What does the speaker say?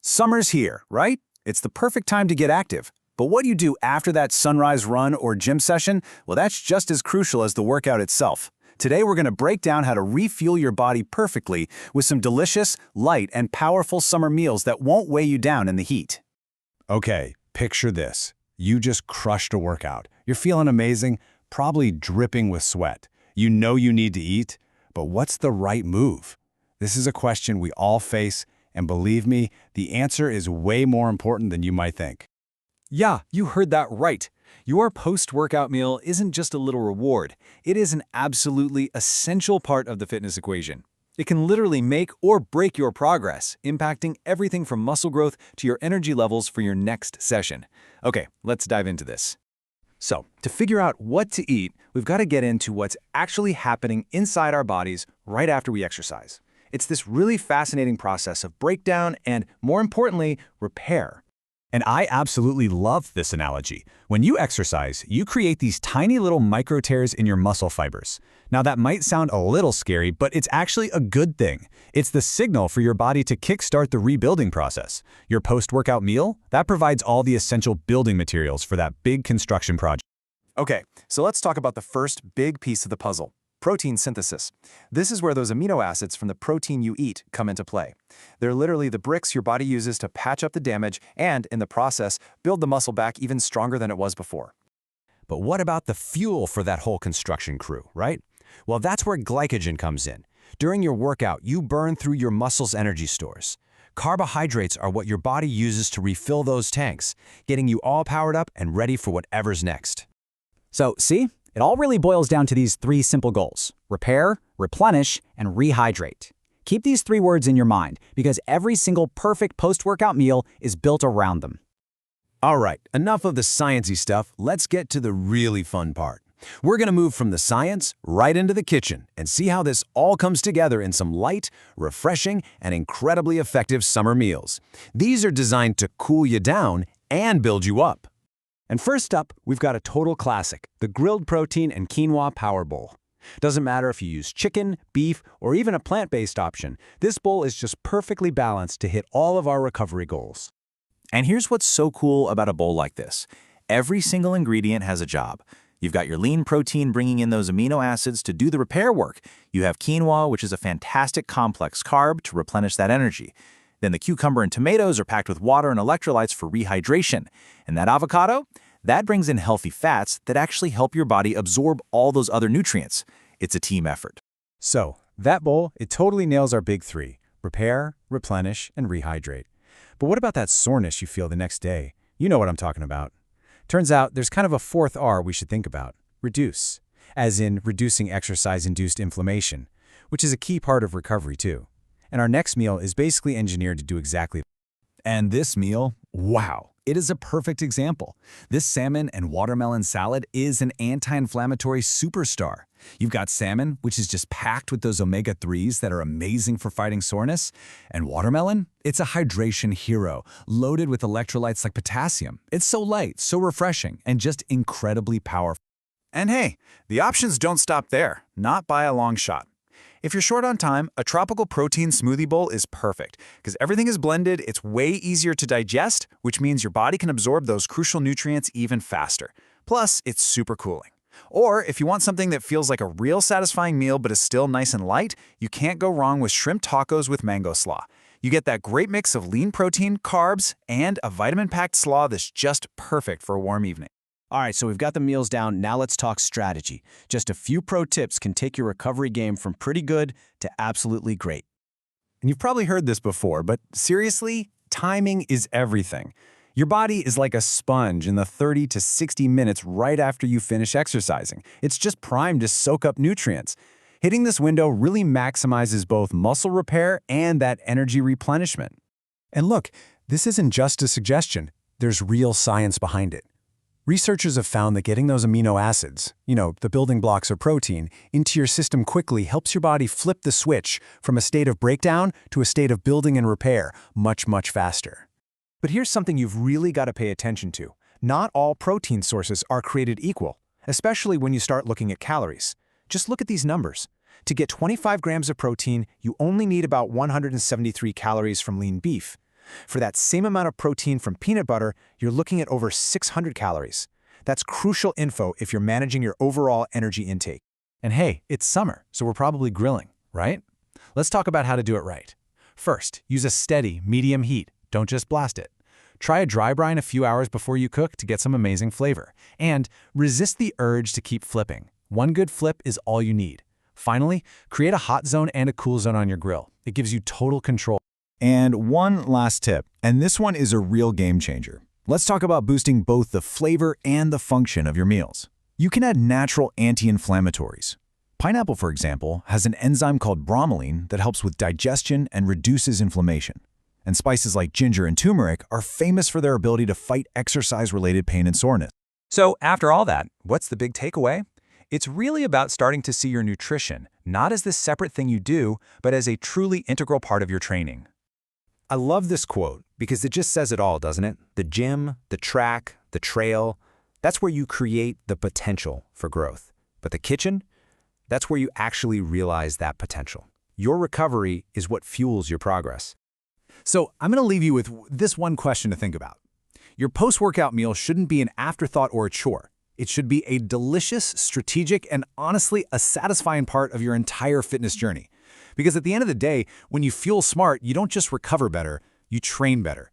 Summer's here, right? It's the perfect time to get active. But what you do after that sunrise run or gym session, well, that's just as crucial as the workout itself. Today, we're going to break down how to refuel your body perfectly with some delicious, light, and powerful summer meals that won't weigh you down in the heat. Okay, picture this. You just crushed a workout. You're feeling amazing, probably dripping with sweat. You know you need to eat, but what's the right move? This is a question we all face, and believe me, the answer is way more important than you might think. Yeah, you heard that right. Your post-workout meal isn't just a little reward. It is an absolutely essential part of the fitness equation. It can literally make or break your progress, impacting everything from muscle growth to your energy levels for your next session. Okay, let's dive into this. So, to figure out what to eat, we've got to get into what's actually happening inside our bodies right after we exercise. It's this really fascinating process of breakdown and, more importantly, repair. And I absolutely love this analogy. When you exercise, you create these tiny little micro tears in your muscle fibers. Now that might sound a little scary, but it's actually a good thing. It's the signal for your body to kickstart the rebuilding process. Your post-workout meal, that provides all the essential building materials for that big construction project. Okay, so let's talk about the first big piece of the puzzle. Protein synthesis. This is where those amino acids from the protein you eat come into play. They're literally the bricks your body uses to patch up the damage and, in the process, build the muscle back even stronger than it was before. But what about the fuel for that whole construction crew, right? Well, that's where glycogen comes in. During your workout, you burn through your muscles' energy stores. Carbohydrates are what your body uses to refill those tanks, getting you all powered up and ready for whatever's next. So, see? It all really boils down to these three simple goals: repair, replenish, and rehydrate. Keep these three words in your mind because every single perfect post-workout meal is built around them. All right, enough of the sciencey stuff. Let's get to the really fun part. We're going to move from the science right into the kitchen and see how this all comes together in some light, refreshing, and incredibly effective summer meals. These are designed to cool you down and build you up. And first up, we've got a total classic, the grilled protein and quinoa power bowl. Doesn't matter if you use chicken, beef, or even a plant-based option, this bowl is just perfectly balanced to hit all of our recovery goals. And here's what's so cool about a bowl like this. Every single ingredient has a job. You've got your lean protein bringing in those amino acids to do the repair work. You have quinoa, which is a fantastic complex carb to replenish that energy. Then the cucumber and tomatoes are packed with water and electrolytes for rehydration. And that avocado? That brings in healthy fats that actually help your body absorb all those other nutrients. It's a team effort. So, that bowl, it totally nails our big three: repair, replenish, and rehydrate. But what about that soreness you feel the next day? You know what I'm talking about. Turns out there's kind of a fourth R we should think about: reduce, as in reducing exercise-induced inflammation, which is a key part of recovery too. And our next meal is basically engineered to do exactly that. And this meal, wow, it is a perfect example. This salmon and watermelon salad is an anti-inflammatory superstar. You've got salmon, which is just packed with those omega-3s that are amazing for fighting soreness. And watermelon, it's a hydration hero, loaded with electrolytes like potassium. It's so light, so refreshing, and just incredibly powerful. And hey, the options don't stop there, not by a long shot. If you're short on time, a tropical protein smoothie bowl is perfect because everything is blended, it's way easier to digest, which means your body can absorb those crucial nutrients even faster. Plus, it's super cooling. Or if you want something that feels like a real satisfying meal but is still nice and light, you can't go wrong with shrimp tacos with mango slaw. You get that great mix of lean protein, carbs, and a vitamin-packed slaw that's just perfect for a warm evening. All right, so we've got the meals down. Now let's talk strategy. Just a few pro tips can take your recovery game from pretty good to absolutely great. And you've probably heard this before, but seriously, timing is everything. Your body is like a sponge in the 30 to 60 minutes right after you finish exercising. It's just primed to soak up nutrients. Hitting this window really maximizes both muscle repair and that energy replenishment. And look, this isn't just a suggestion. There's real science behind it. Researchers have found that getting those amino acids, the building blocks of protein, into your system quickly helps your body flip the switch from a state of breakdown to a state of building and repair much, much faster. But here's something you've really got to pay attention to. Not all protein sources are created equal, especially when you start looking at calories. Just look at these numbers. To get 25 grams of protein, you only need about 173 calories from lean beef. For that same amount of protein from peanut butter, you're looking at over 600 calories. That's crucial info if you're managing your overall energy intake. And hey, it's summer, so we're probably grilling, right? Let's talk about how to do it right. First, use a steady, medium heat. Don't just blast it. Try a dry brine a few hours before you cook to get some amazing flavor. And resist the urge to keep flipping. One good flip is all you need. Finally, create a hot zone and a cool zone on your grill. It gives you total control. And one last tip, and this one is a real game changer. Let's talk about boosting both the flavor and the function of your meals. You can add natural anti-inflammatories. Pineapple, for example, has an enzyme called bromelain that helps with digestion and reduces inflammation. And spices like ginger and turmeric are famous for their ability to fight exercise-related pain and soreness. So after all that, what's the big takeaway? It's really about starting to see your nutrition, not as this separate thing you do, but as a truly integral part of your training. I love this quote because it just says it all, doesn't it? The gym, the track, the trail, that's where you create the potential for growth. But the kitchen, that's where you actually realize that potential. Your recovery is what fuels your progress. So I'm going to leave you with this one question to think about. Your post-workout meal shouldn't be an afterthought or a chore. It should be a delicious, strategic, and honestly, a satisfying part of your entire fitness journey. Because at the end of the day, when you fuel smart, you don't just recover better, you train better.